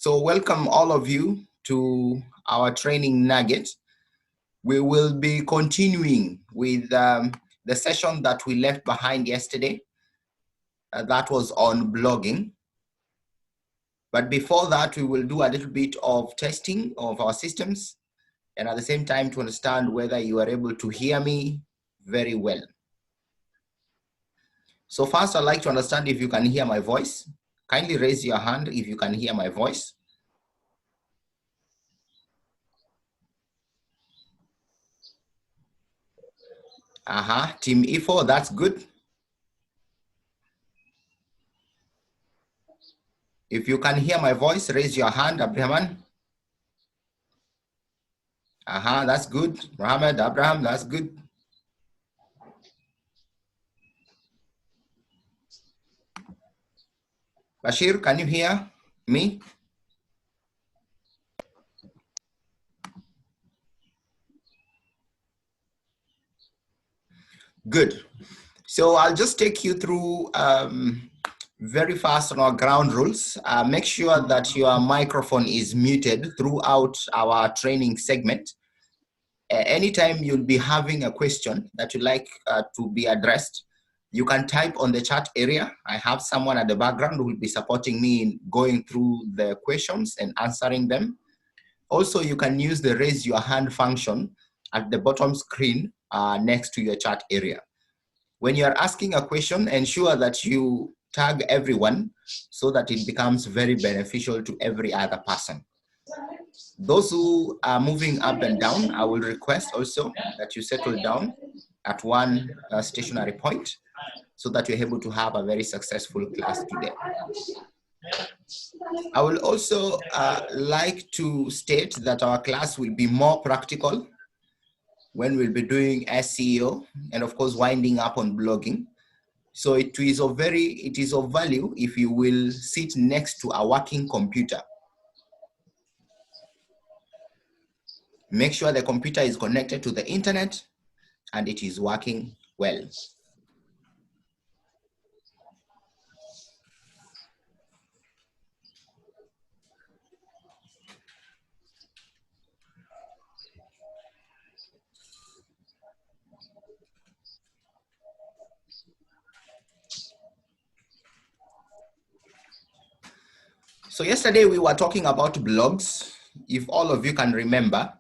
So welcome all of you to our training nugget. We will be continuing with the session that we left behind yesterday. That was on blogging. But before that, we will do a little bit of testing of our systems and at the same time to understand whether you are able to hear me very well. So first, I'd like to understand if you can hear my voice. Kindly raise your hand if you can hear my voice. Team E4, that's good. If you can hear my voice, raise your hand, Abraham. That's good. Mohammed, Abraham, that's good. Bashir, can you hear me? Good. So I'll just take you through very fast on our ground rules. Make sure that your microphone is muted throughout our training segment. Anytime you'll be having a question that you'd like to be addressed, you can type on the chat area. I have someone at the background who will be supporting me in going through the questions and answering them. Also, you can use the raise your hand function at the bottom screen next to your chat area. When you are asking a question, ensure that you tag everyone so that it becomes very beneficial to every other person. Those who are moving up and down, I will request also that you settle down at one stationary point so that you're able to have a very successful class today. I will also like to state that our class will be more practical when we'll be doing SEO and of course winding up on blogging. So it is of value if you will sit next to a working computer. Make sure the computer is connected to the internet and it is working well. So yesterday we were talking about blogs, if all of you can remember,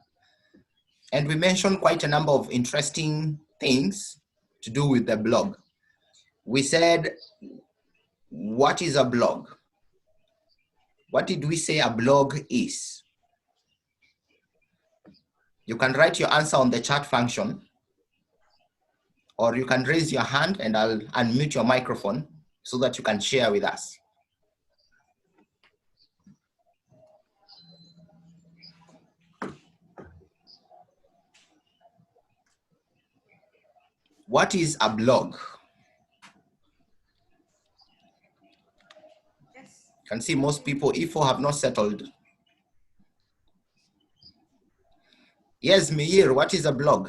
and we mentioned quite a number of interesting things to do with the blog. We said, what is a blog? What did we say a blog is? You can write your answer on the chat function, or you can raise your hand and I'll unmute your microphone so that you can share with us. What is a blog? Yes. You can see most people, E4 have not settled. Yes, Meir, what is a blog?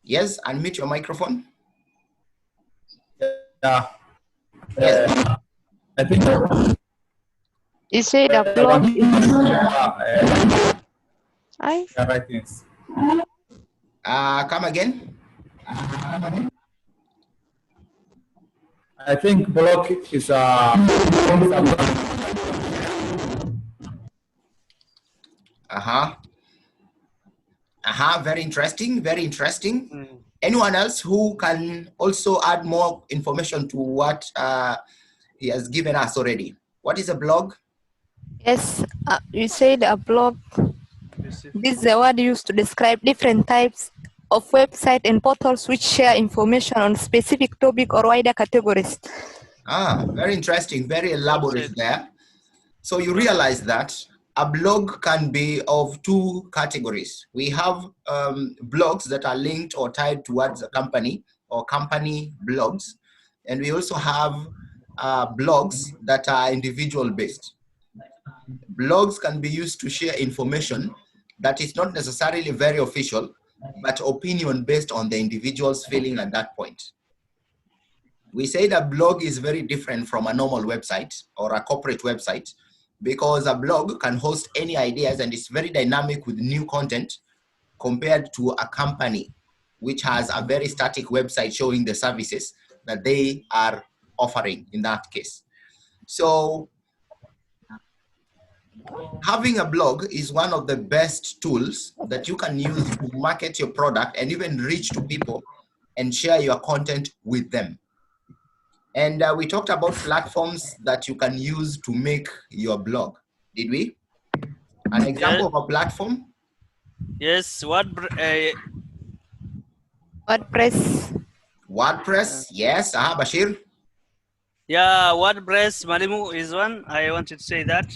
Yes, unmute your microphone. Yeah. Yes. I think You said a blog writings. Come again. I think blog is a Very interesting, very interesting. Anyone else who can also add more information to what he has given us already? What is a blog? Yes, you said a blog. This is a word used to describe different types of websites and portals which share information on specific topic or wider categories. Very interesting, very elaborate there. So you realize that a blog can be of two categories. We have blogs that are linked or tied towards a company or company blogs. And we also have blogs that are individual based. Blogs can be used to share information that is not necessarily very official, but opinion based on the individual's feeling at that point. We say that blog is very different from a normal website or a corporate website because a blog can host any ideas and it's very dynamic with new content compared to a company which has a very static website showing the services that they are offering in that case. So having a blog is one of the best tools that you can use to market your product and even reach to people and share your content with them. And we talked about platforms that you can use to make your blog. Did we? An example of a platform? Yes, WordPress. WordPress, yes. Bashir? Yeah, WordPress, Malimu is one. I wanted to say that.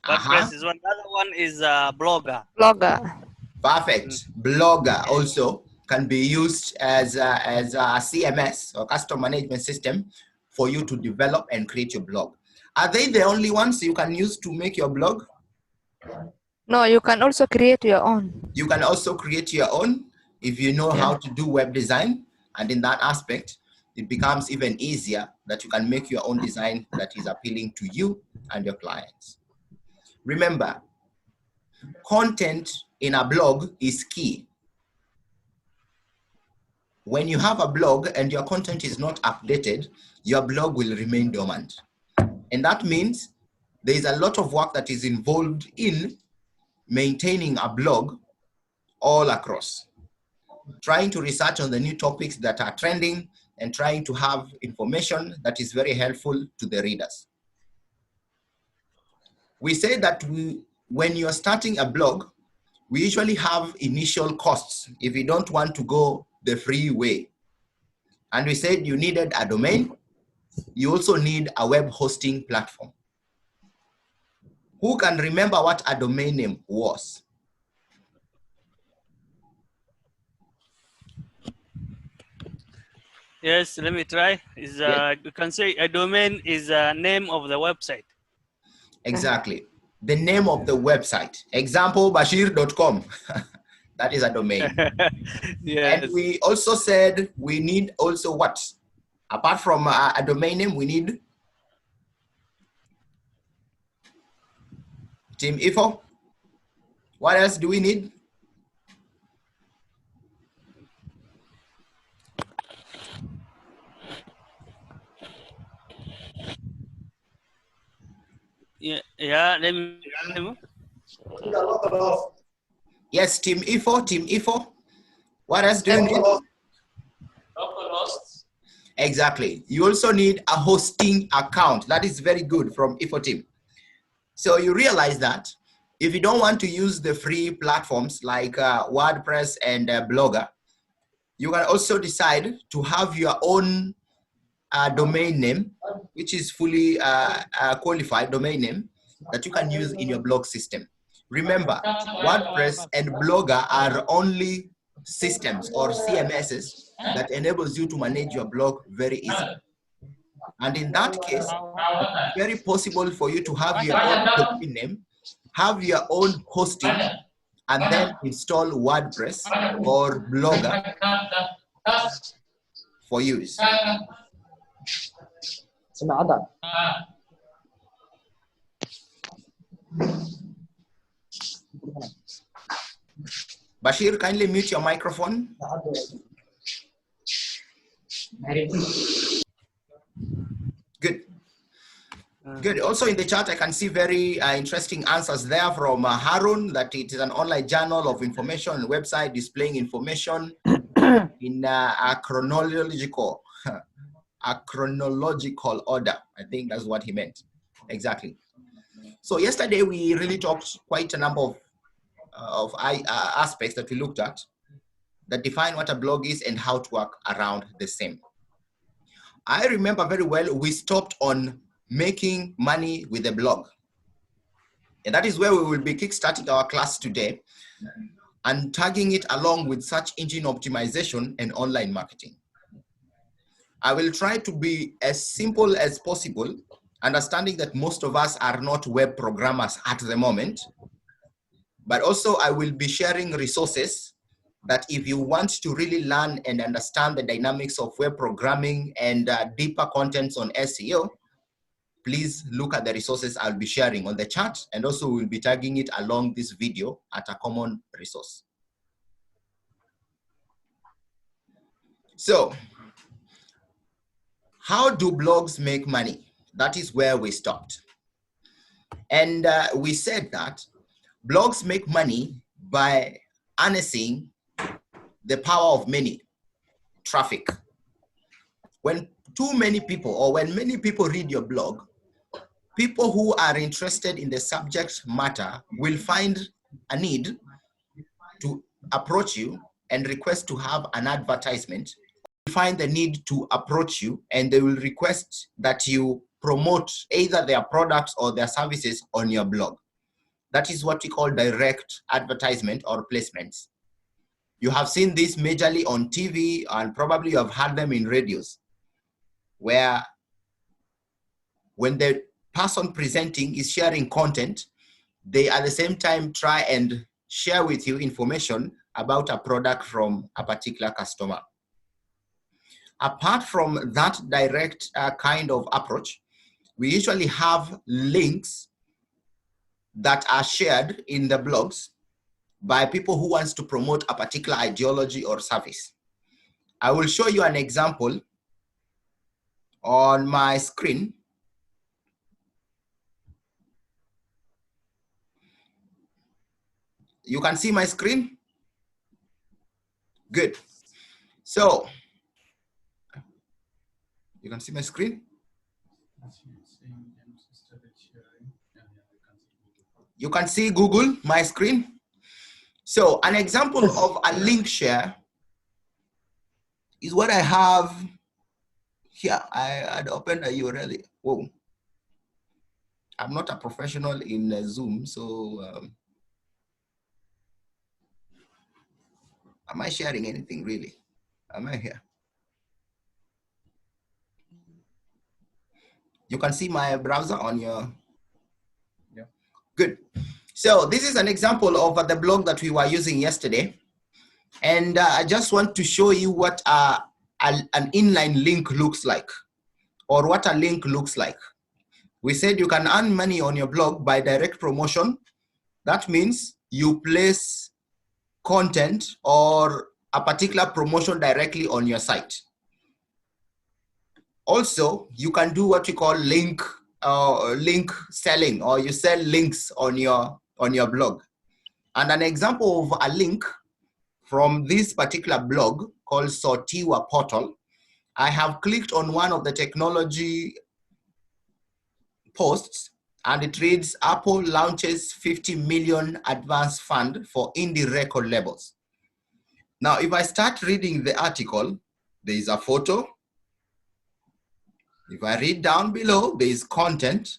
WordPress is one. Another one is Blogger. Perfect. Blogger also can be used as a CMS or custom management system for you to develop and create your blog. Are they the only ones you can use to make your blog? No, you can also create your own. You can also create your own if you know how to do web design. And in that aspect, it becomes even easier that you can make your own design that is appealing to you and your clients. Remember, content in a blog is key. When you have a blog and your content is not updated, your blog will remain dormant. And that means there is a lot of work that is involved in maintaining a blog all across. Trying to research on the new topics that are trending and trying to have information that is very helpful to the readers. We say that when you're starting a blog, we usually have initial costs if you don't want to go the free way. And we said you needed a domain. You also need a web hosting platform. Who can remember what a domain name was? Yes, let me try. You can say a domain is a name of the website. Exactly. The name of the website. Example, bashir.com. That is a domain. Yes. And we also said we need also what? Apart from a domain name, we need Team Info. What else do we need? Yeah, let me. Yes, Team Info, Team Info. What else do you need? Local hosts. Exactly. You also need a hosting account. That is very good from Info Team. So you realize that if you don't want to use the free platforms like WordPress and Blogger, you can also decide to have your own domain name, which is fully qualified domain name that you can use in your blog system. Remember, WordPress and Blogger are only systems or CMSs that enables you to manage your blog very easily. And in that case, it's very possible for you to have your own domain name, have your own hosting, and then install WordPress or Blogger for use. Bashir, kindly mute your microphone. Good. Good. Also in the chat, I can see very interesting answers there from Harun, that it is an online journal of information and website displaying information in a chronological order. I think that's what he meant. Exactly. So yesterday we really talked quite a number of aspects that we looked at that define what a blog is and how to work around the same. I remember very well, we stopped on making money with a blog. And that is where we will be kickstarting our class today and tagging it along with search engine optimization and online marketing. I will try to be as simple as possible understanding that most of us are not web programmers at the moment, but also I will be sharing resources that if you want to really learn and understand the dynamics of web programming and deeper contents on SEO, please look at the resources I'll be sharing on the chat, and also we'll be tagging it along this video at a common resource. So, how do blogs make money? That is where we stopped. And we said that blogs make money by harnessing the power of many, traffic. When too many people, or when many people read your blog, people who are interested in the subject matter will find a need to approach you and request to have an advertisement. Find the need to approach you, and they will request that you promote either their products or their services on your blog. That is what we call direct advertisement or placements. You have seen this majorly on TV, and probably you have heard them in radios, where when the person presenting is sharing content, they at the same time try and share with you information about a product from a particular customer. Apart from that direct kind of approach, we usually have links that are shared in the blogs by people who wants to promote a particular ideology or service. I will show you an example on my screen. You can see my screen? Good. So, you can see my screen? You can see Google, my screen? So, an example of a link share is what I have here. I had opened a URL. Whoa. I'm not a professional in Zoom, so am I sharing anything really? Am I here? You can see my browser on your, yeah. Good. So this is an example of the blog that we were using yesterday. And I just want to show you what an inline link looks like, or what a link looks like. We said you can earn money on your blog by direct promotion. That means you place content or a particular promotion directly on your site. Also, you can do what we call link selling, or you sell links on your blog. And an example of a link from this particular blog called Sortiwa Portal, I have clicked on one of the technology posts, and it reads, Apple launches 50 million advance fund for indie record labels. Now, if I start reading the article, there is a photo. If I read down below, there is content.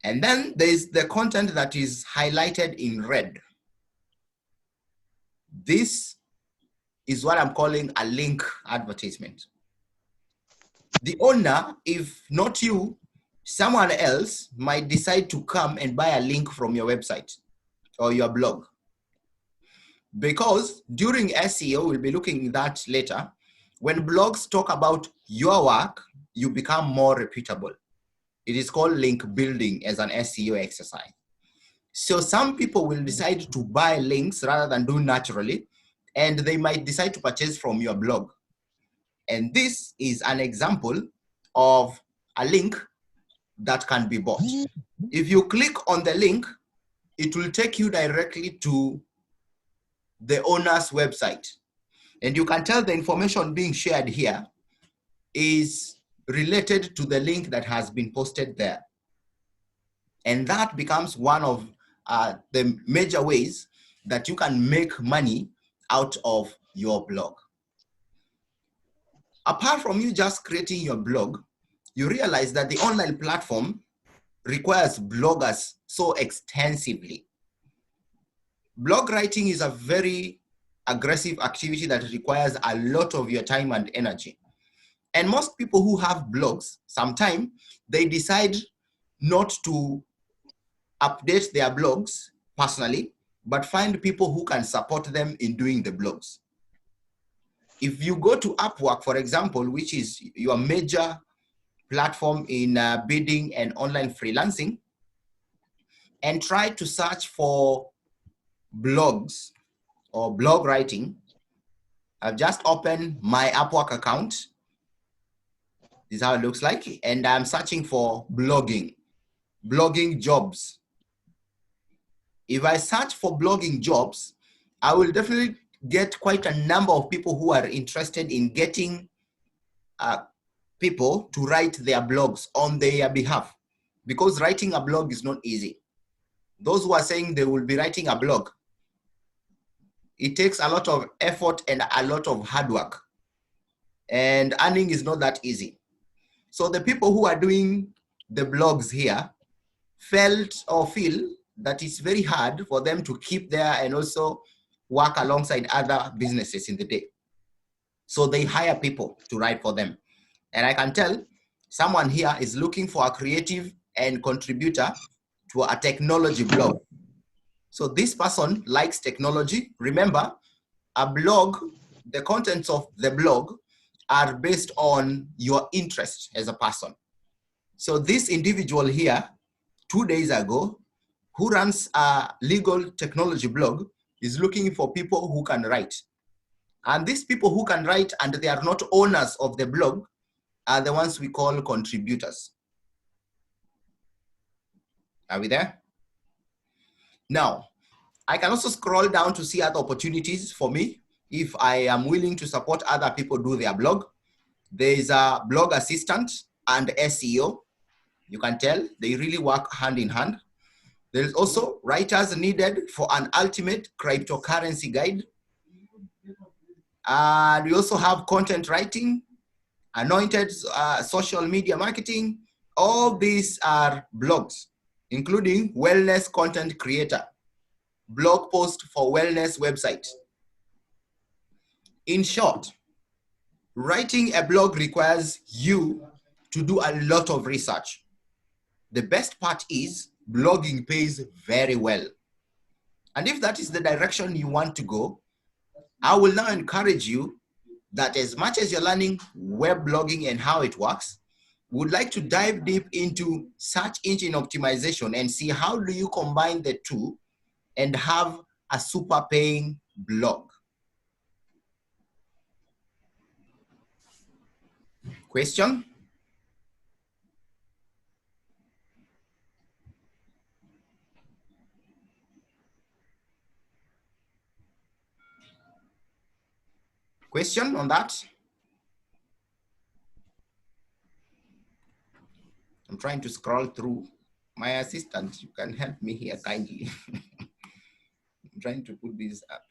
And then there is the content that is highlighted in red. This is what I'm calling a link advertisement. The owner, if not you, someone else might decide to come and buy a link from your website or your blog. Because during SEO, we'll be looking at that later, when blogs talk about your work, you become more reputable. It is called link building as an SEO exercise. So some people will decide to buy links rather than do naturally, and they might decide to purchase from your blog. And this is an example of a link that can be bought. If you click on the link, it will take you directly to the owner's website. And you can tell the information being shared here is related to the link that has been posted there. And that becomes one of the major ways that you can make money out of your blog. Apart from you just creating your blog, you realize that the online platform requires bloggers so extensively. Blog writing is a very aggressive activity that requires a lot of your time and energy. And most people who have blogs, sometimes they decide not to update their blogs personally, but find people who can support them in doing the blogs. If you go to Upwork, for example, which is your major platform in bidding and online freelancing, and try to search for blogs or blog writing, I've just opened my Upwork account. This is how it looks like. And I'm searching for blogging jobs. If I search for blogging jobs, I will definitely get quite a number of people who are interested in getting people to write their blogs on their behalf, because writing a blog is not easy. Those who are saying they will be writing a blog, it takes a lot of effort and a lot of hard work, and earning is not that easy. So the people who are doing the blogs here felt or feel that it's very hard for them to keep there and also work alongside other businesses in the day. So they hire people to write for them. And I can tell someone here is looking for a creative and contributor to a technology blog. So this person likes technology. Remember, a blog, the contents of the blog are based on your interest as a person. So this individual here, 2 days ago, who runs a legal technology blog, is looking for people who can write. And these people who can write and they are not owners of the blog are the ones we call contributors. Are we there? Now, I can also scroll down to see other opportunities for me if I am willing to support other people do their blog. There is a blog assistant and SEO. You can tell they really work hand in hand. There is also writers needed for an ultimate cryptocurrency guide. And we also have content writing, anointed social media marketing. All these are blogs, including wellness content creator, blog post for wellness website. In short, writing a blog requires you to do a lot of research. The best part is blogging pays very well. And if that is the direction you want to go, I will now encourage you that as much as you're learning web blogging and how it works, would like to dive deep into search engine optimization and see how do you combine the two and have a super paying blog. Question? Question on that? I'm trying to scroll through. My assistant, you can help me here kindly. I'm trying to put this up.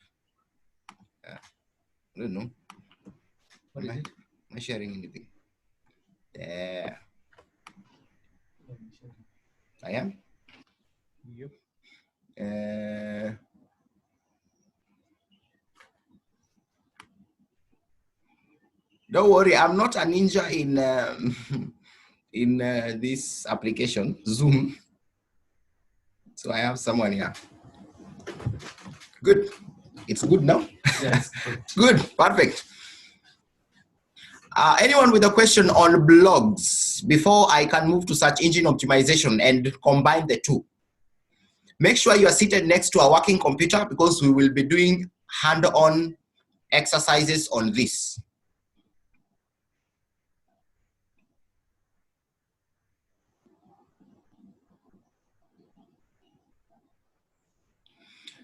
I don't know. Am I sharing anything? There. I am? Yep. Don't worry, I'm not a ninja in this application, Zoom. So I have someone here. Good. It's good now? Yes. Good, perfect. Anyone with a question on blogs before I can move to search engine optimization and combine the two? Make sure you are seated next to a working computer because we will be doing hand-on exercises on this.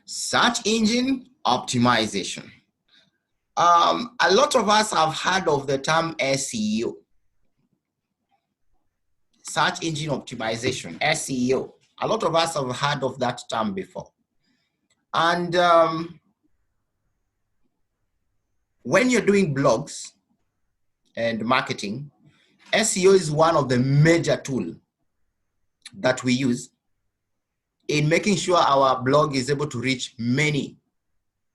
Search engine optimization. A lot of us have heard of the term SEO. Search engine optimization, SEO. A lot of us have heard of that term before. And when you're doing blogs and marketing, SEO is one of the major tools that we use in making sure our blog is able to reach many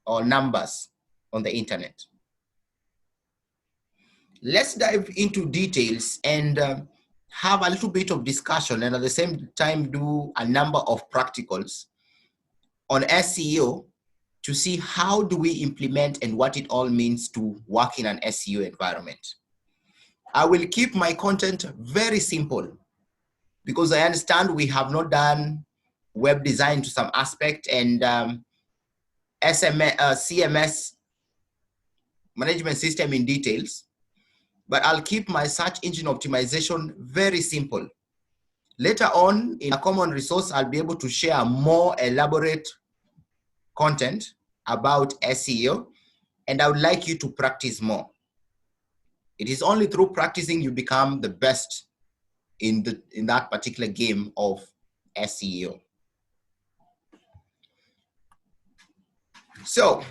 or numbers on the internet. let's dive into details and have a little bit of discussion, and at the same time do a number of practicals on SEO to see how do we implement and what it all means to work in an SEO environment. I will keep my content very simple because I understand we have not done web design to some aspect, and CMS management system in details, but I'll keep my search engine optimization very simple. Later on in a common resource, I'll be able to share more elaborate content about SEO, and I would like you to practice more. It is only through practicing you become the best in that particular game of SEO. So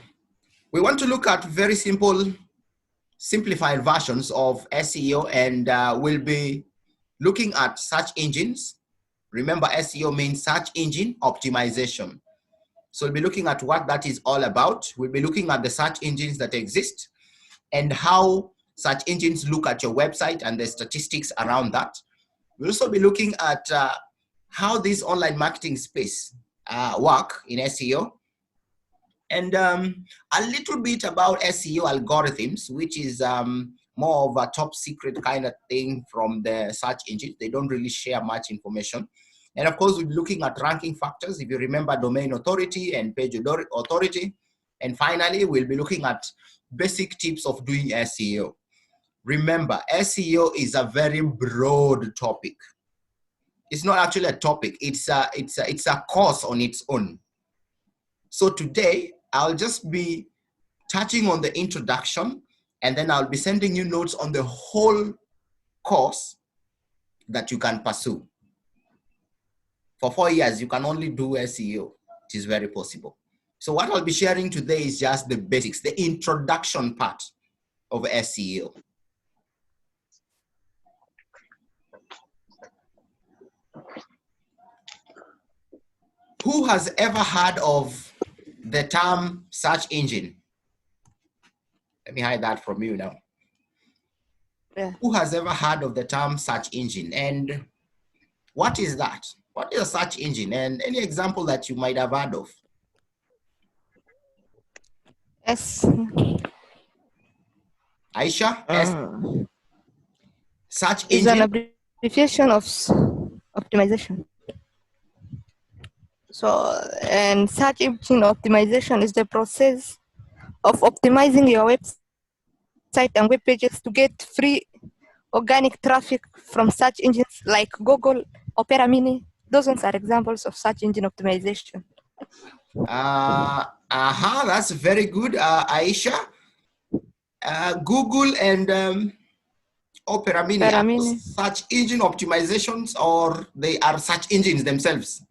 we want to look at very simple, simplified versions of SEO, and we'll be looking at search engines. Remember, SEO means search engine optimization. So we'll be looking at what that is all about. We'll be looking at the search engines that exist and how search engines look at your website and the statistics around that. We'll also be looking at how this online marketing space work in SEO, and a little bit about SEO algorithms, which is more of a top secret kind of thing from the search engines. They don't really share much information. And of course, we'll be looking at ranking factors, if you remember domain authority and page authority. And finally, we'll be looking at basic tips of doing SEO. Remember, SEO is a very broad topic. It's not actually a topic, it's a course on its own. So today, I'll just be touching on the introduction, and then I'll be sending you notes on the whole course that you can pursue. For 4 years, you can only do SEO. It is very possible. So what I'll be sharing today is just the basics, the introduction part of SEO. Who has ever heard of the term search engine? Let me hide that from you now. Yeah. Who has ever heard of the term search engine, and what is that? What is a search engine, and any example that you might have heard of? Yes. Aisha? Search is engine? an abbreviation of optimization. So, and search engine optimization is the process of optimizing your website and web pages to get free organic traffic from search engines like Google, Opera Mini. Those ones are examples of search engine optimization. That's very good, Aisha. Google and Opera Mini, search engine optimizations, or they are search engines themselves?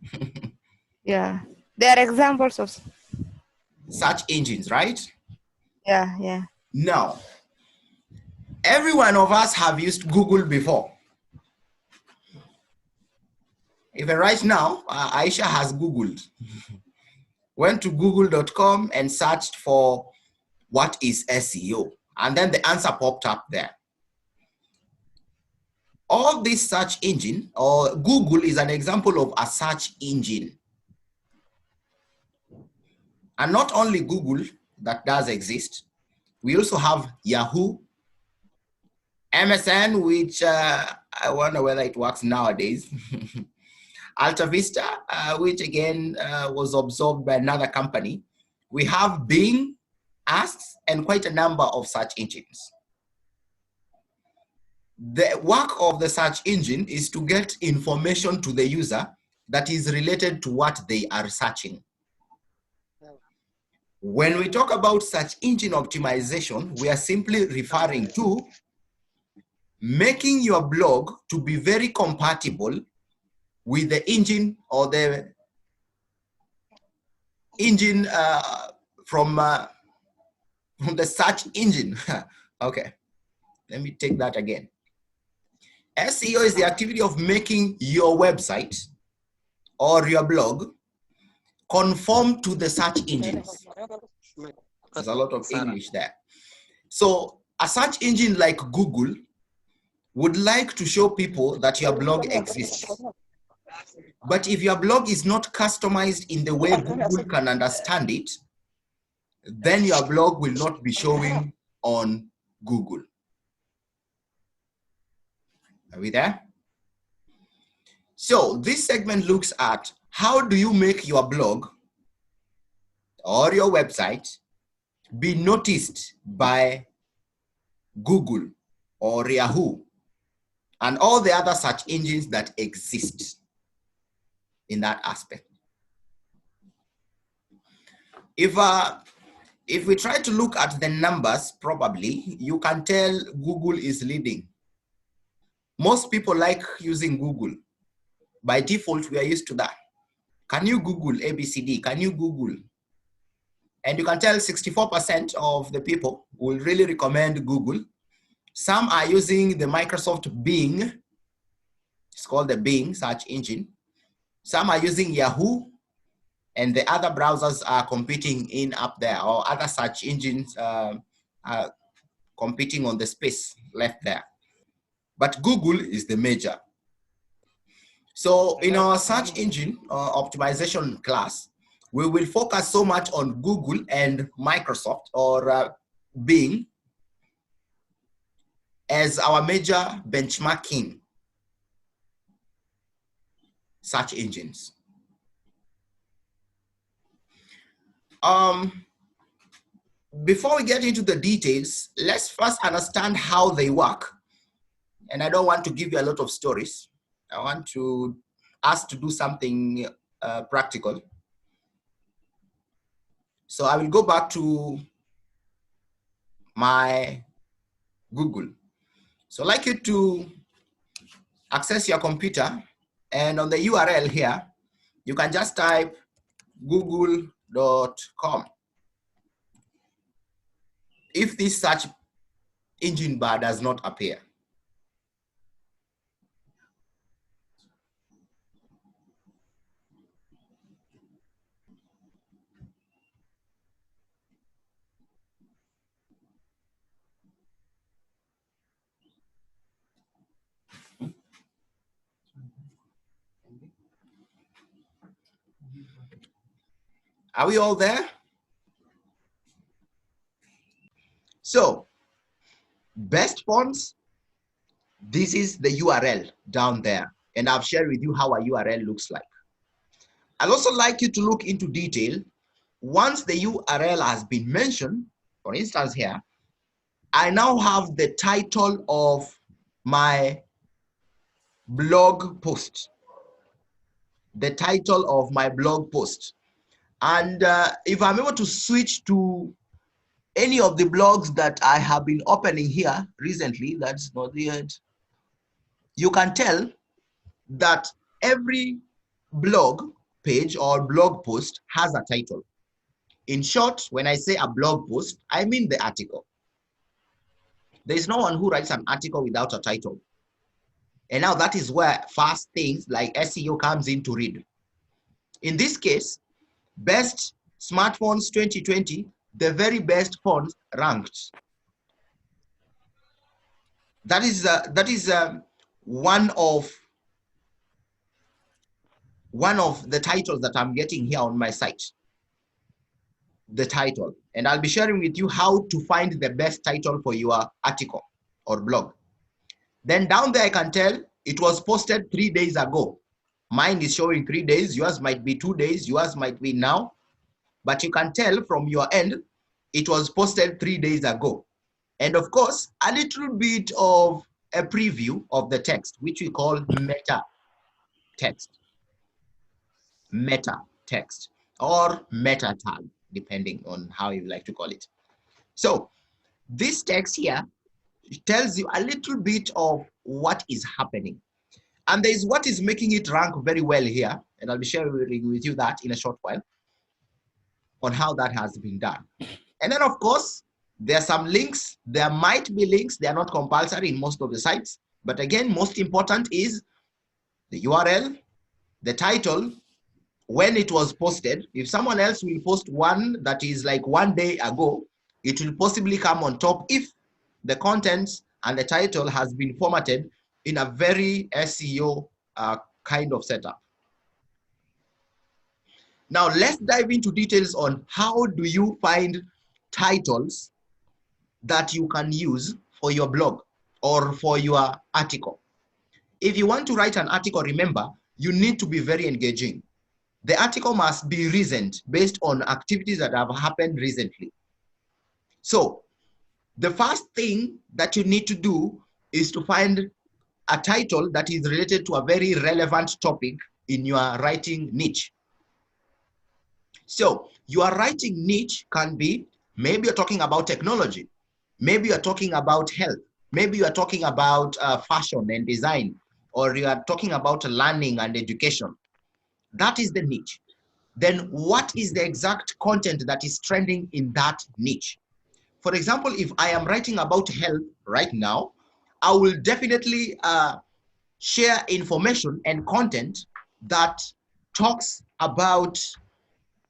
Yeah, they are examples of search engines, right? Yeah, yeah. Now, every one of us have used Google before. Even right now, Aisha has Googled. Went to google.com and searched for what is SEO, and then the answer popped up there. All this search engine, or Google, is an example of a search engine. And not only Google that does exist, we also have Yahoo, MSN, which I wonder whether it works nowadays, Alta Vista, which again was absorbed by another company. We have Bing, Ask, and quite a number of search engines. The work of the search engine is to get information to the user that is related to what they are searching. When we talk about search engine optimization, we are simply referring to making your blog to be very compatible with the engine, or the engine from the search engine. Okay, let me take that again. SEO is the activity of making your website or your blog conform to the search engines. There's a lot of English there. So a search engine like Google would like to show people that your blog exists. But if your blog is not customized in the way Google can understand it, then your blog will not be showing on Google. Are we there? So this segment looks at how do you make your blog or your website be noticed by Google or Yahoo and all the other search engines that exist in that aspect. If we try to look at the numbers, probably you can tell Google is leading. Most people like using Google. By default, we are used to that. Can you Google ABCD? Can you Google? And you can tell 64% of the people will really recommend Google. Some are using the Microsoft Bing. It's called the Bing search engine. Some are using Yahoo, and the other browsers are competing in up there, or other search engines are competing on the space left there. But Google is the major. So in our search engine optimization class, we will focus so much on Google and Microsoft or Bing as our major benchmarking search engines. Before we get into the details, let's first understand how they work. And I don't want to give you a lot of stories. I want us to do something practical. So I will go back to my Google. So I'd like you to access your computer, and on the URL here, you can just type google.com. If this search engine bar does not appear. Are we all there? So, best fonts, this is the URL down there. And I've shared with you how a URL looks like. I'd also like you to look into detail. Once the URL has been mentioned, for instance here, I now have the title of my blog post. The title of my blog post. And if I'm able to switch to any of the blogs that I have been opening here recently, that's not it, you can tell that every blog page or blog post has a title. In short, when I say a blog post, I mean the article. There is no one who writes an article without a title. And now that is where fast things like SEO comes in to read. In this case, best smartphones 2020, the very best fonts ranked. That is one of the titles that I'm getting here on my site. The title, and I'll be sharing with you how to find the best title for your article or blog. Then down there I can tell it was posted 3 days ago. Mine is showing 3 days, yours might be 2 days, yours might be now, but you can tell from your end it was posted 3 days ago. And of course, a little bit of a preview of the text, which we call meta text. Meta text or meta tag, depending on how you like to call it. So this text here tells you a little bit of what is happening. And there is what is making it rank very well here. And I'll be sharing with you that in a short while on how that has been done. And then of course, there are some links. There might be links. They are not compulsory in most of the sites. But again, most important is the URL, the title, when it was posted. If someone else will post one that is like 1 day ago, it will possibly come on top if the contents and the title has been formatted in a very SEO kind of setup. Now let's dive into details on how do you find titles that you can use for your blog or for your article. If you want to write an article, remember, you need to be very engaging. The article must be recent based on activities that have happened recently. So the first thing that you need to do is to find a title that is related to a very relevant topic in your writing niche. So your writing niche can be, maybe you're talking about technology, maybe you're talking about health, maybe you're talking about fashion and design, or you are talking about learning and education. That is the niche. Then what is the exact content that is trending in that niche? For example, if I am writing about health right now, I will definitely share information and content that talks about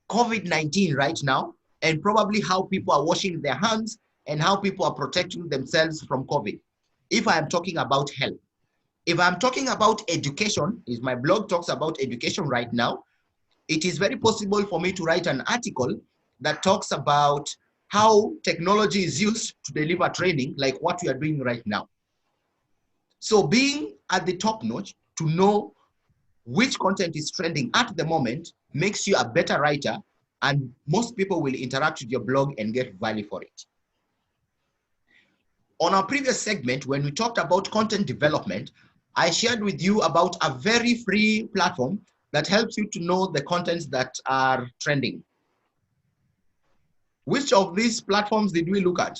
COVID-19 right now, and probably how people are washing their hands and how people are protecting themselves from COVID, if I am talking about health. If I'm talking about education, if my blog talks about education right now, it is very possible for me to write an article that talks about how technology is used to deliver training, like what we are doing right now. So being at the top notch to know which content is trending at the moment makes you a better writer, and most people will interact with your blog and get value for it. On our previous segment, when we talked about content development, I shared with you about a very free platform that helps you to know the contents that are trending. Which of these platforms did we look at?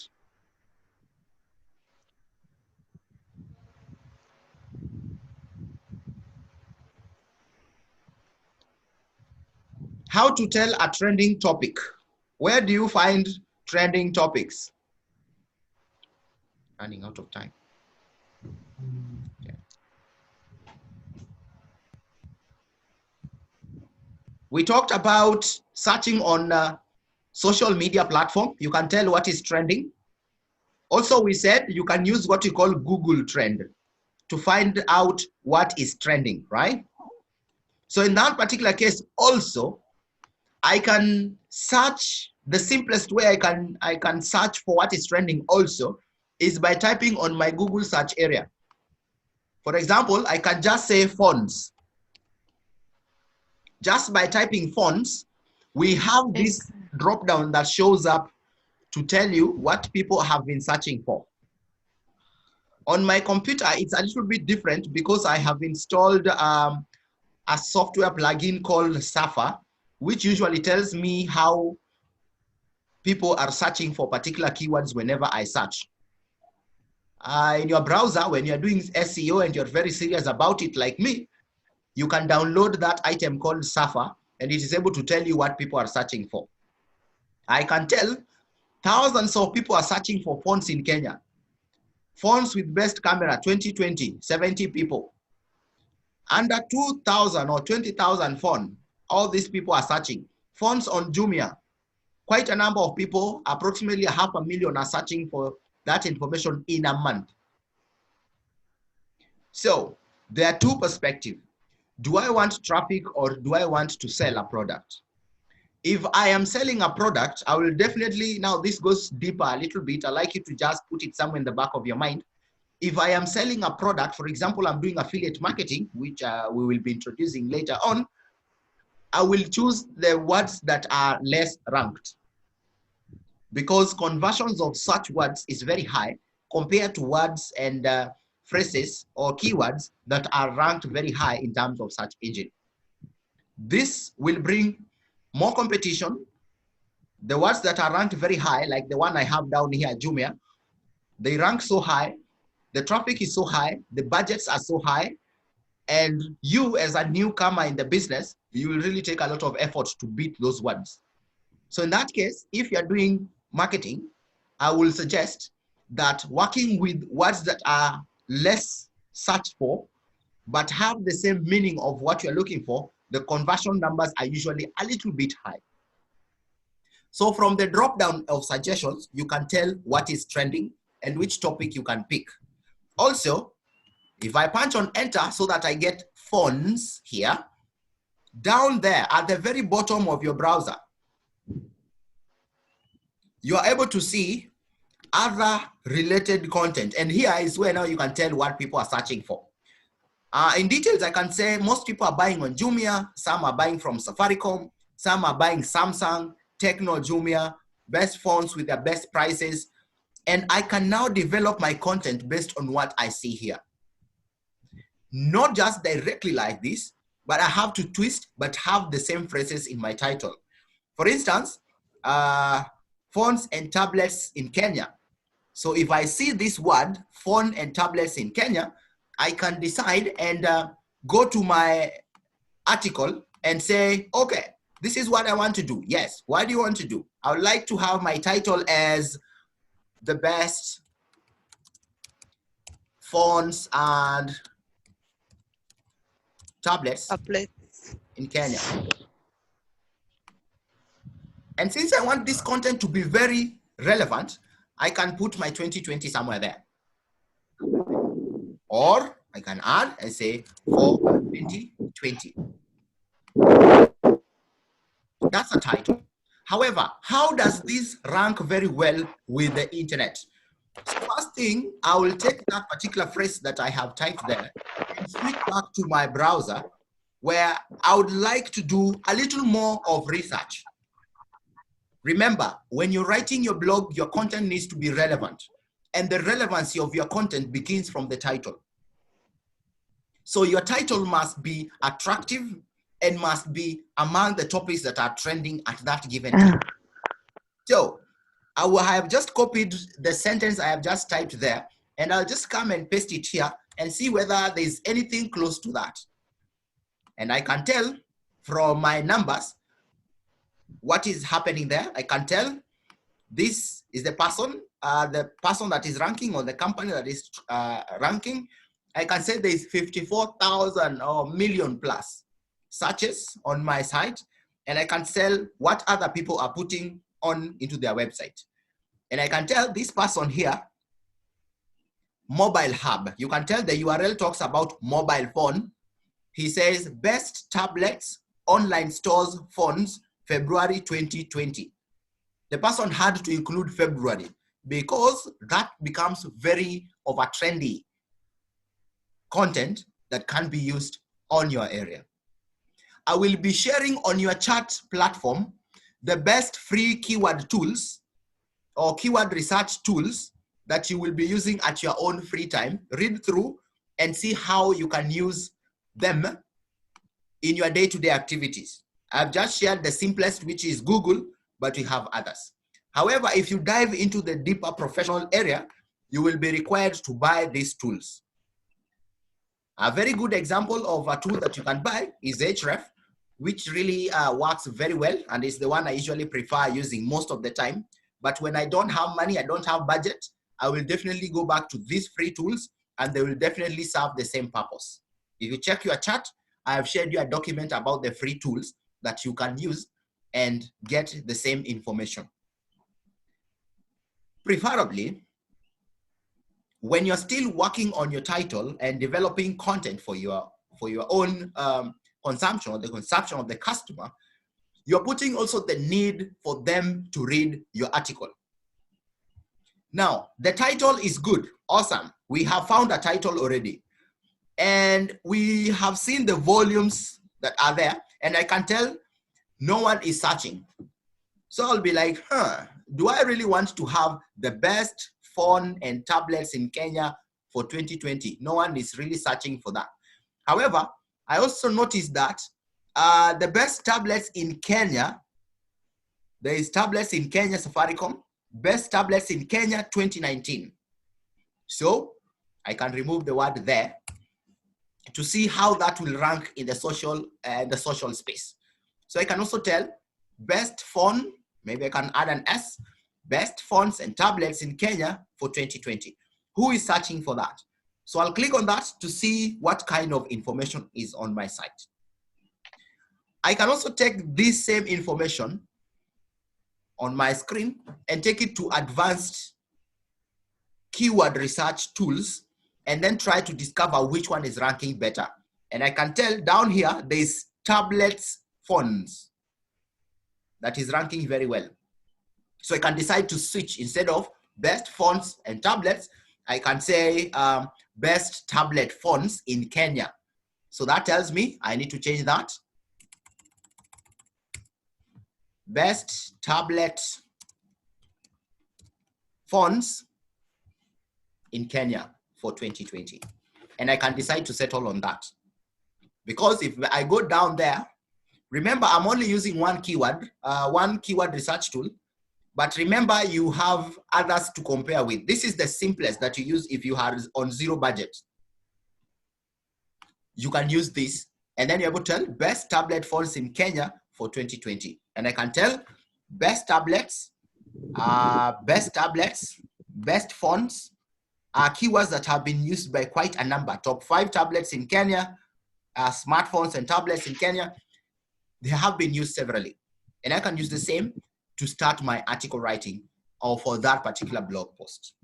How to tell a trending topic. Where do you find trending topics? Running out of time. Yeah. We talked about searching on social media platform. You can tell what is trending. Also, we said you can use what you call Google Trend to find out what is trending, right? So in that particular case also, I can search. The simplest way I can search for what is trending also is by typing on my Google search area. For example, I can just say fonts. Just by typing fonts, we have this drop down that shows up to tell you what people have been searching for. On my computer, it's a little bit different because I have installed a software plugin called Safa, which usually tells me how people are searching for particular keywords whenever I search. In your browser, when you're doing SEO and you're very serious about it like me, you can download that item called Safa, and it is able to tell you what people are searching for. I can tell thousands of people are searching for fonts in Kenya. Fonts with best camera 2020, 70 people. Under 2,000 or 20,000 font, all these people are searching. Fonts on Jumia, quite a number of people, approximately 500,000 are searching for that information in a month. So there are two perspectives. Do I want traffic or do I want to sell a product? If I am selling a product, I will definitely, now this goes deeper a little bit. I like you to just put it somewhere in the back of your mind. If I am selling a product, for example, I'm doing affiliate marketing, which we will be introducing later on, I will choose the words that are less ranked, because conversions of such words is very high compared to words and phrases or keywords that are ranked very high in terms of search engine. This will bring more competition. The words that are ranked very high, like the one I have down here, Jumia, they rank so high, the traffic is so high, the budgets are so high, and you as a newcomer in the business, you will really take a lot of effort to beat those words. So in that case, if you're doing marketing, I will suggest that working with words that are less searched for, but have the same meaning of what you're looking for, the conversion numbers are usually a little bit high. So from the drop down of suggestions, you can tell what is trending. and which topic you can pick. Also, if I punch on enter so that I get fonts here, down there at the very bottom of your browser, you are able to see other related content. And here is where now you can tell what people are searching for. In details, I can say most people are buying on Jumia, some are buying from Safaricom, some are buying Samsung, Tecno, Jumia, best phones with their best prices. And I can now develop my content based on what I see here. Not just directly like this, but I have to twist, but have the same phrases in my title. For instance, phones and tablets in Kenya. So if I see this word, phone and tablets in Kenya, I can decide and go to my article and say, okay, this is what I want to do. Yes, what do you want to do? I would like to have my title as the best phones and tablets in Kenya. And since I want this content to be very relevant, I can put my 2020 somewhere there. Or I can add and say for 2020. That's a title. However, how does this rank very well with the internet? So first thing, I will take that particular phrase that I have typed there and switch back to my browser where I would like to do a little more of research. Remember, when you're writing your blog, your content needs to be relevant. And the relevancy of your content begins from the title. So your title must be attractive and must be among the topics that are trending at that given time. So I will have just copied the sentence I have just typed there, and I'll just come and paste it here and see whether there's anything close to that. And I can tell from my numbers what is happening there. I can tell this is the person that is ranking, or the company that is ranking. I can say there is 54,000 or million plus searches on my site, and I can tell what other people are putting on into their website. And I can tell this person here, mobile hub. You can tell the URL talks about mobile phone. He says best tablets, online stores, phones, February 2020. The person had to include February because that becomes very of a trendy content that can be used on your area. I will be sharing on your chat platform the best free keyword tools or keyword research tools that you will be using at your own free time. Read through and see how you can use them in your day-to-day activities. I've just shared the simplest, which is Google, but we have others. However, if you dive into the deeper professional area, you will be required to buy these tools. A very good example of a tool that you can buy is Href, which really works very well, and is the one I usually prefer using most of the time. But when I don't have money, I don't have budget, I will definitely go back to these free tools, and they will definitely serve the same purpose. If you check your chat, I have shared you a document about the free tools that you can use and get the same information. Preferably, when you're still working on your title and developing content for your own consumption, or the consumption of the customer, you're putting also the need for them to read your article. Now, the title is good, awesome. We have found a title already. And we have seen the volumes that are there, and I can tell no one is searching. So I'll be like, do I really want to have the best phone and tablets in Kenya for 2020? No one is really searching for that. However, I also noticed that the best tablets in Kenya, there is tablets in Kenya Safaricom, best tablets in Kenya 2019. So I can remove the word there to see how that will rank in the social space. So I can also tell best phone, maybe I can add an S, best phones and tablets in Kenya for 2020. Who is searching for that? So I'll click on that to see what kind of information is on my site. I can also take this same information on my screen and take it to advanced keyword research tools and then try to discover which one is ranking better. And I can tell down here, there's tablets fonts that is ranking very well. So I can decide to switch. Instead of best fonts and tablets, I can say best tablet fonts in Kenya. So that tells me I need to change that. Best tablet fonts in Kenya for 2020. And I can decide to settle on that. Because if I go down there, remember I'm only using one keyword research tool, but remember you have others to compare with. This is the simplest that you use if you are on zero budget. You can use this and then you're able to tell best tablet fonts in Kenya for 2020. And I can tell best tablets, best fonts are keywords that have been used by quite a number. Top 5 tablets in Kenya, smartphones and tablets in Kenya, they have been used severally. And I can use the same to start my article writing or for that particular blog post.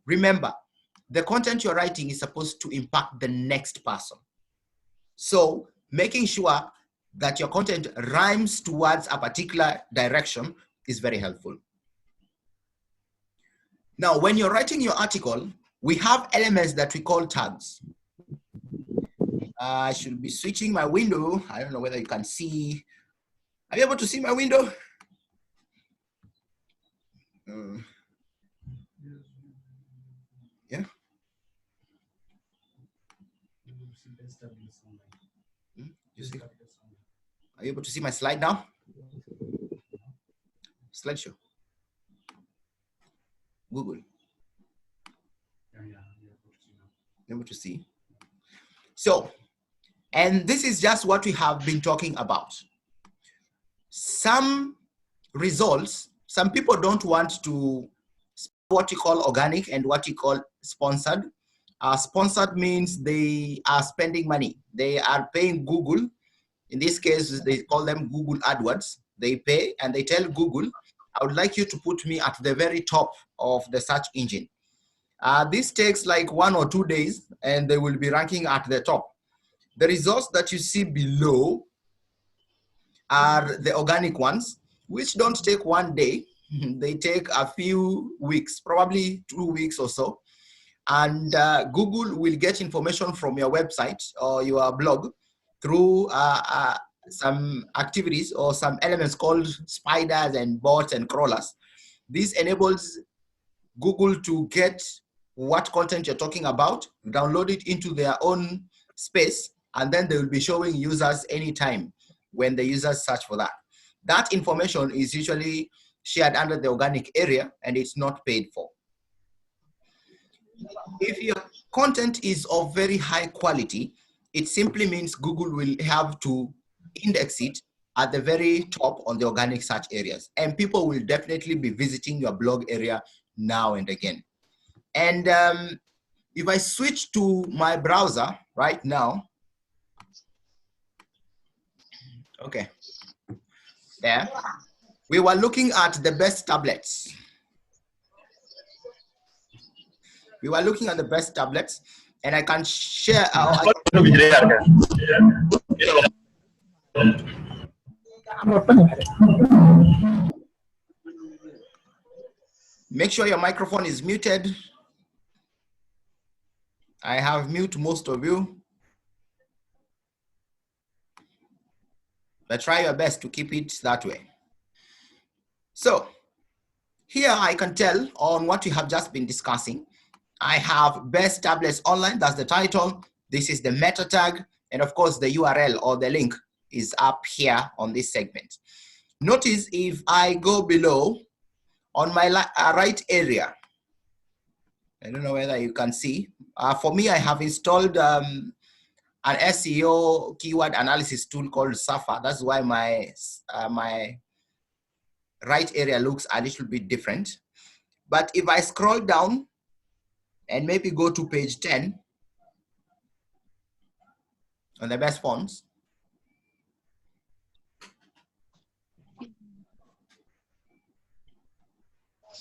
Remember, the content you're writing is supposed to impact the next person. So making sure that your content rhymes towards a particular direction is very helpful. Now, when you're writing your article, we have elements that we call tags. I should be switching my window. I don't know whether you can see. Are you able to see my window? Yeah. You see? Are you able to see my slide now? Slideshow. Google. Able to see. So, and this is just what we have been talking about. Some results, some people don't want to what you call organic and what you call sponsored. Sponsored means they are spending money. They are paying Google. In this case, they call them Google AdWords. They pay and they tell Google, I would like you to put me at the very top of the search engine. This takes like 1 or 2 days and they will be ranking at the top. The results that you see below are the organic ones, which don't take 1 day. They take a few weeks, probably 2 weeks or so. And Google will get information from your website or your blog through some activities or some elements called spiders and bots and crawlers. This enables Google to get what content you're talking about, download it into their own space, and then they will be showing users anytime when the users search for that. That information is usually shared under the organic area and it's not paid for. If your content is of very high quality, it simply means Google will have to index it at the very top on the organic search areas. And people will definitely be visiting your blog area now and again. And if I switch to my browser right now, okay, there, we were looking at the best tablets. We were looking at the best tablets, and I can share. Make sure your microphone is muted. I have muted most of you, but try your best to keep it that way. So here I can tell on what we have just been discussing. I have best tablets online, that's the title. This is the meta tag. And of course the URL or the link is up here on this segment. Notice if I go below on my right area, I don't know whether you can see. For me, I have installed an SEO keyword analysis tool called Safa. That's why my, my right area looks a little bit different. But if I scroll down and maybe go to page 10 on the best fonts,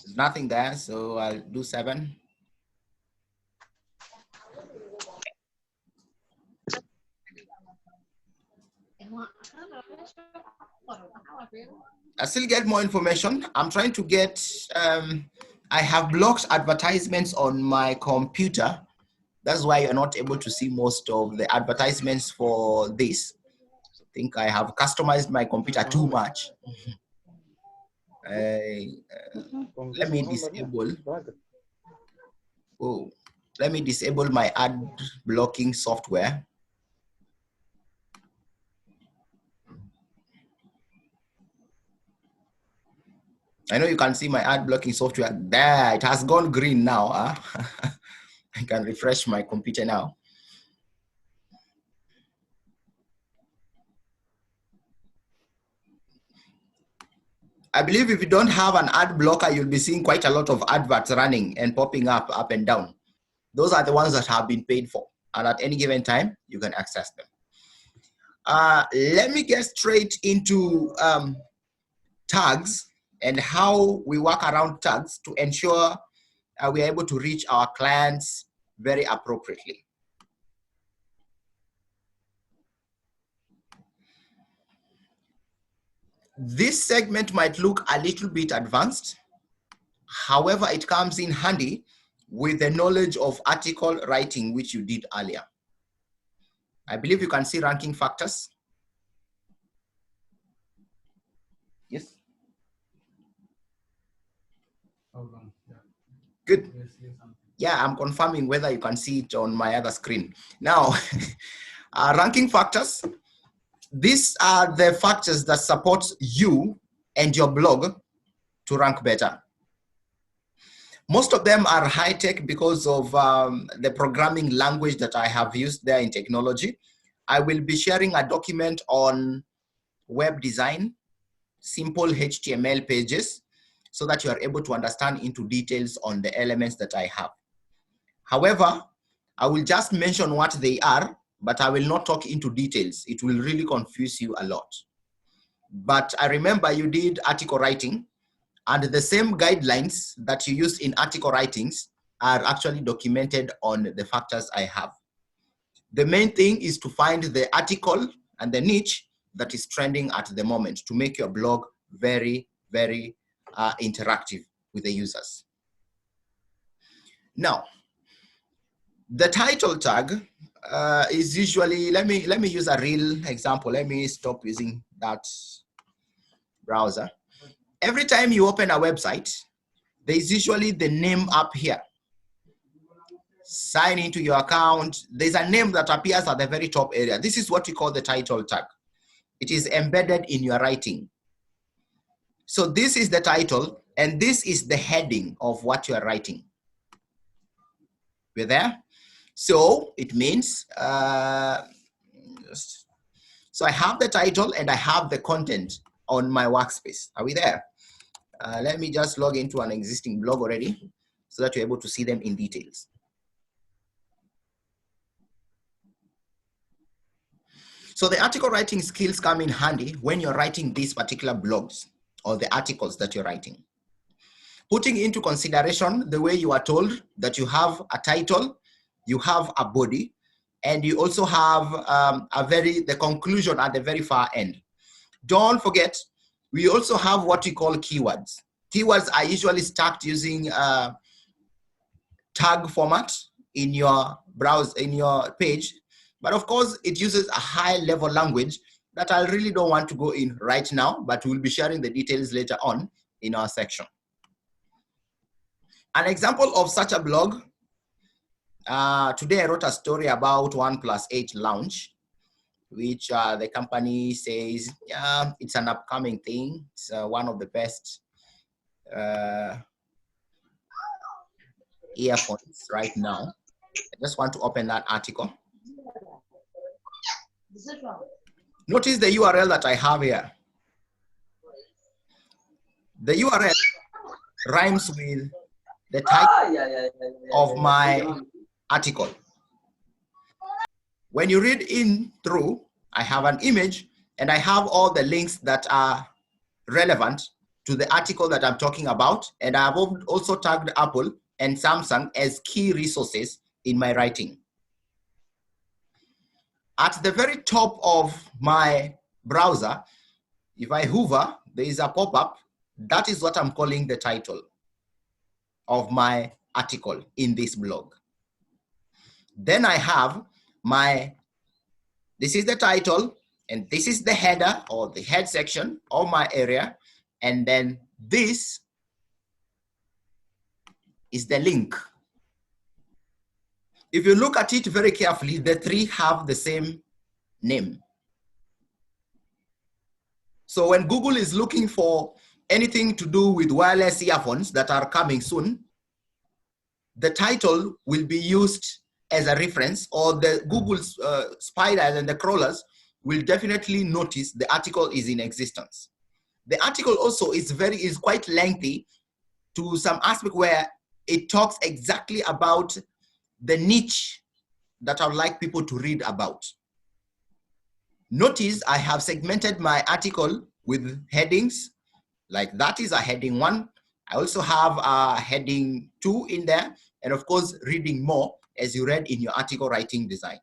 there's nothing there, so I'll do 7. I still get more information. I'm trying to get, I have blocked advertisements on my computer. That's why you're not able to see most of the advertisements for this. I think I have customized my computer too much. Let me disable. Oh, let me disable my ad blocking software. I know you can see my ad blocking software there. It has gone green now. Huh? I can refresh my computer now. I believe if you don't have an ad blocker, you'll be seeing quite a lot of adverts running and popping up and down. Those are the ones that have been paid for. And at any given time, you can access them. Let me get straight into tags and how we work around tags to ensure we are able to reach our clients very appropriately. This segment might look a little bit advanced. However, it comes in handy with the knowledge of article writing, which you did earlier. I believe you can see ranking factors. Yes. Good. Yeah, I'm confirming whether you can see it on my other screen. Now, ranking factors. These are the factors that support you and your blog to rank better. Most of them are high-tech because of the programming language that I have used there in technology. I will be sharing a document on web design, simple HTML pages, so that you are able to understand into details on the elements that I have. However, I will just mention what they are, but I will not talk into details. It will really confuse you a lot. But I remember you did article writing, and the same guidelines that you used in article writings are actually documented on the factors I have. The main thing is to find the article and the niche that is trending at the moment to make your blog very, very interactive with the users. Now, the title tag is usually, let me use a real example. Let me stop using that browser. Every time you open a website, there is usually the name up here. Sign into your account. There's a name that appears at the very top area. This is what we call the title tag. It is embedded in your writing. So this is the title, and this is the heading of what you are writing. We're there? So it means, so I have the title and I have the content on my workspace. Are we there? Let me just log into an existing blog already so that you're able to see them in details. So the article writing skills come in handy when you're writing these particular blogs or the articles that you're writing. Putting into consideration the way you are told that you have a title, you have a body, and you also have the conclusion at the very far end. Don't forget, we also have what we call keywords. Keywords are usually stacked using tag format in your browser, in your page. But of course, it uses a high level language that I really don't want to go in right now, but we'll be sharing the details later on in our section. An example of such a blog, today I wrote a story about 1+8 launch, which the company says, yeah, it's an upcoming thing. It's one of the best earphones right now. I just want to open that article. Notice the URL that I have here. The URL rhymes with the title of my article. When you read in through, I have an image and I have all the links that are relevant to the article that I'm talking about. And I've also tagged Apple and Samsung as key resources in my writing. At the very top of my browser, if I hover, there is a pop-up. That is what I'm calling the title of my article in this blog. Then I have this is the title, and this is the header or the head section of my area. And then this is the link. If you look at it very carefully, the three have the same name. So when Google is looking for anything to do with wireless earphones that are coming soon, the title will be used as a reference, or the Google spiders and the crawlers will definitely notice the article is in existence. The article also is quite lengthy to some aspect where it talks exactly about the niche that I would like people to read about. Notice I have segmented my article with headings, like that is a heading 1. I also have a heading 2 in there, and of course, reading more as you read in your article writing design.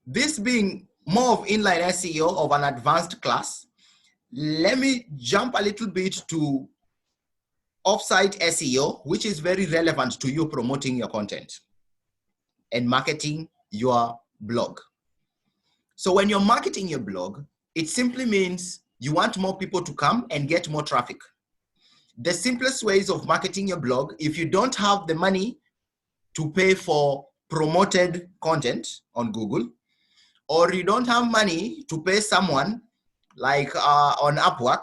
This being more of inline SEO of an advanced class, let me jump a little bit to offsite SEO, which is very relevant to you promoting your content and marketing your blog. So when you're marketing your blog, it simply means you want more people to come and get more traffic. The simplest ways of marketing your blog, if you don't have the money to pay for promoted content on Google, or you don't have money to pay someone like on Upwork,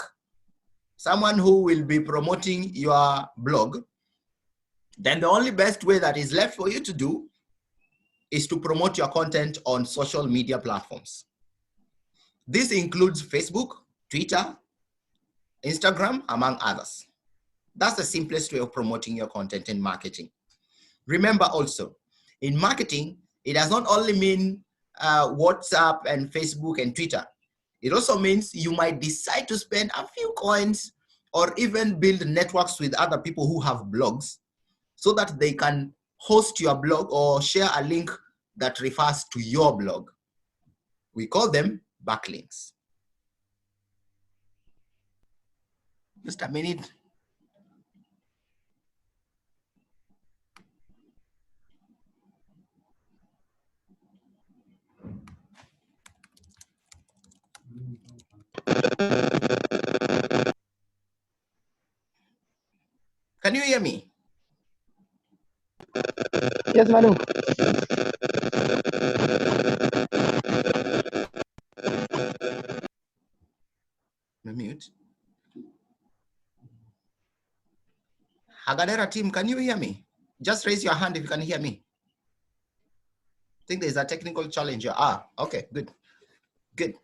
someone who will be promoting your blog, then the only best way that is left for you to do is to promote your content on social media platforms. This includes Facebook, Twitter, Instagram, among others. That's the simplest way of promoting your content in marketing. Remember also, in marketing, it does not only mean WhatsApp and Facebook and Twitter. It also means you might decide to spend a few coins or even build networks with other people who have blogs so that they can host your blog or share a link that refers to your blog. We call them backlinks. Just a minute. Can you hear me? Yes, Manu. Mute. Hagadera team, can you hear me? Just raise your hand if you can hear me. I think there's a technical challenge here. Okay, good. Good.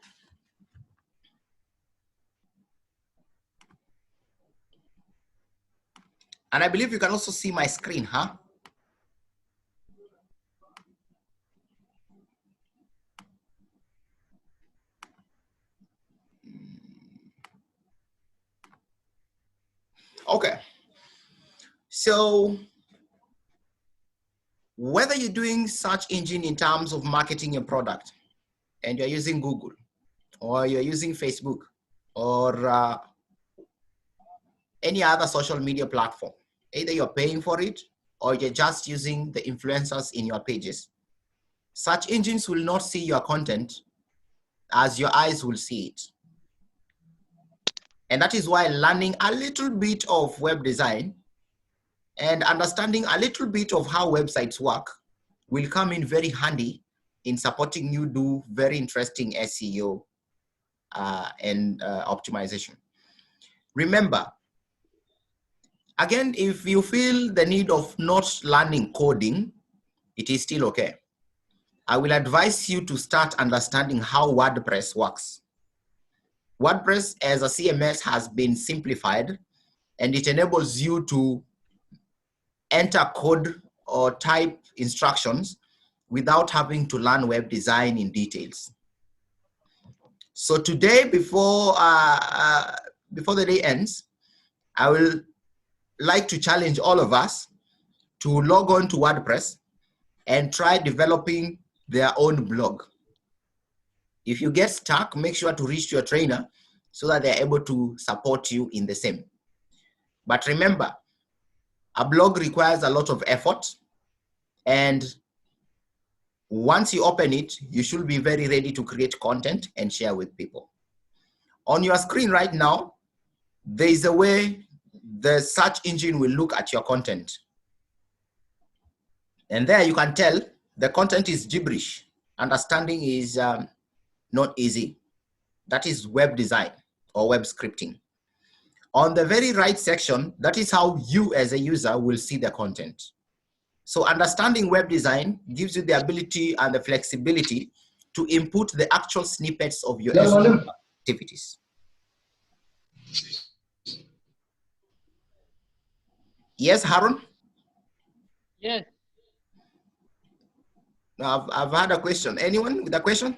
And I believe you can also see my screen, huh? Okay. So whether you're doing search engine in terms of marketing your product and you're using Google or you're using Facebook or any other social media platform, either you're paying for it or you're just using the influencers in your pages, search engines will not see your content as your eyes will see it. And that is why learning a little bit of web design and understanding a little bit of how websites work will come in very handy in supporting you do very interesting SEO and optimization. Remember, again, if you feel the need of not learning coding, it is still okay. I will advise you to start understanding how WordPress works. WordPress as a CMS has been simplified, and it enables you to enter code or type instructions without having to learn web design in details. So today, before the day ends, I will like to challenge all of us to log on to WordPress and try developing their own blog. If you get stuck, make sure to reach your trainer so that they're able to support you in the same. But remember, a blog requires a lot of effort, and once you open it, you should be very ready to create content and share with people. On your screen right now, there is a way the search engine will look at your content. And there you can tell the content is gibberish. Understanding is not easy. That is web design or web scripting. On the very right section, that is how you as a user will see the content. So understanding web design gives you the ability and the flexibility to input the actual snippets of your SEO activities. Yes, Harun? Yes. I've had a question. Anyone with a question?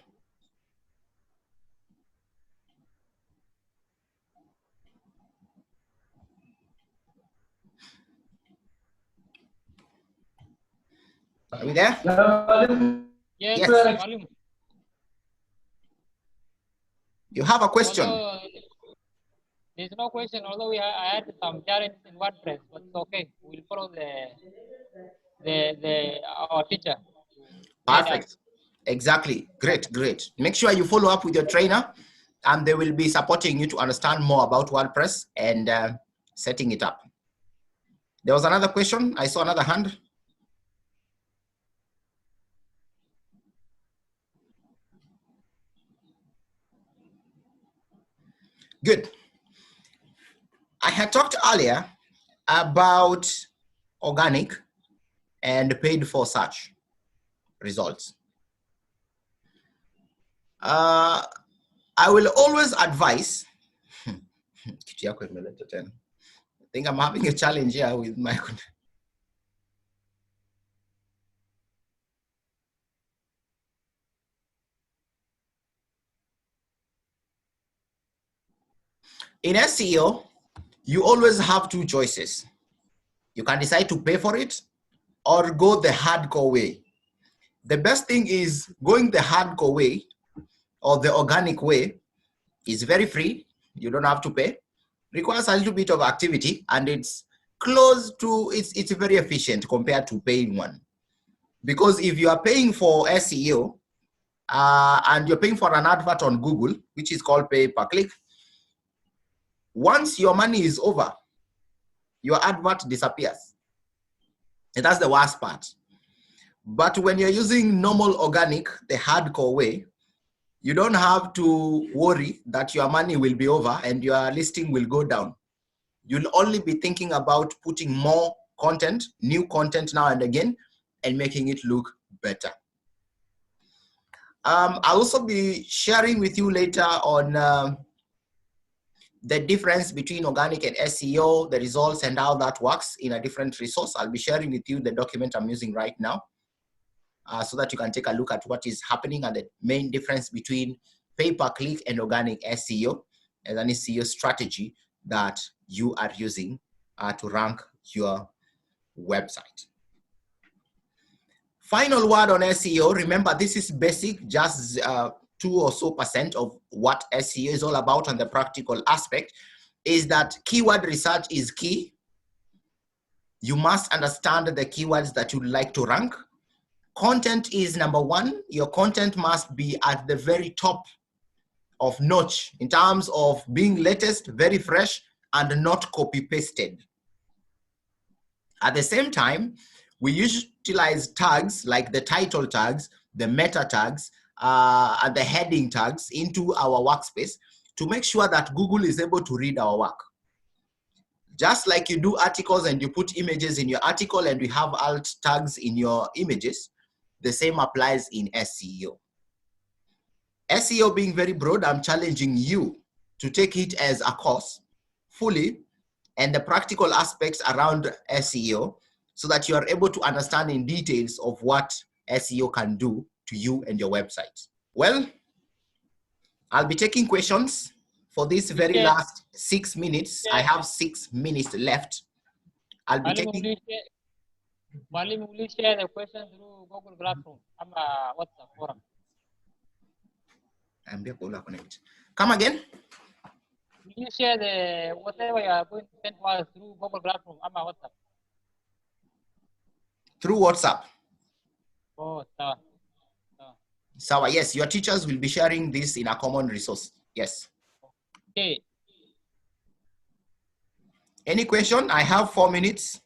Are we there? Yes. Yes. You have a question? Although, there's no question, although I had some challenges in WordPress, but it's okay. We'll follow our teacher. Perfect. Exactly. Great, great. Make sure you follow up with your trainer, and they will be supporting you to understand more about WordPress and setting it up. There was another question. I saw another hand. Good. I had talked earlier about organic and paid for search results. I will always advise, I think I'm having a challenge here with my. In SEO, you always have two choices. You can decide to pay for it or go the hardcore way. The best thing is going the hardcore way or the organic way is very free. You don't have to pay. Requires a little bit of activity, and it's close to, it's very efficient compared to paying one. Because if you are paying for SEO and you're paying for an advert on Google, which is called pay per click, once your money is over, your advert disappears. And that's the worst part. But when you're using normal organic, the hardcore way, you don't have to worry that your money will be over and your listing will go down. You'll only be thinking about putting more content, new content now and again, and making it look better. I'll also be sharing with you later on the difference between organic and SEO, the results and how that works in a different resource. I'll be sharing with you the document I'm using right now so that you can take a look at what is happening and the main difference between pay-per-click and organic SEO as an SEO strategy that you are using to rank your website. Final word on SEO. Remember, this is basic, just 2% or so of what SEO is all about, and the practical aspect is that keyword research is key. You must understand the keywords that you'd like to rank. Content is number one. Your content must be at the very top of notch in terms of being latest, very fresh, and not copy-pasted. At the same time, we utilize tags like the title tags, the meta tags, and the heading tags into our workspace to make sure that Google is able to read our work. Just like you do articles and you put images in your article and we have alt tags in your images, the same applies in SEO. SEO being very broad, I'm challenging you to take it as a course fully and the practical aspects around SEO so that you are able to understand in details of what SEO can do to you and your website. Well, I'll be taking questions for this very last 6 minutes. I have 6 minutes left. I'll be taking. Will you share the question through through Google Classroom. WhatsApp forum. Come again? Will you share the whatever you are going to send to us through Google Classroom? WhatsApp. Through WhatsApp. Oh, so. So yes, your teachers will be sharing this in a common resource. Yes. Okay. Any question? I have 4 minutes.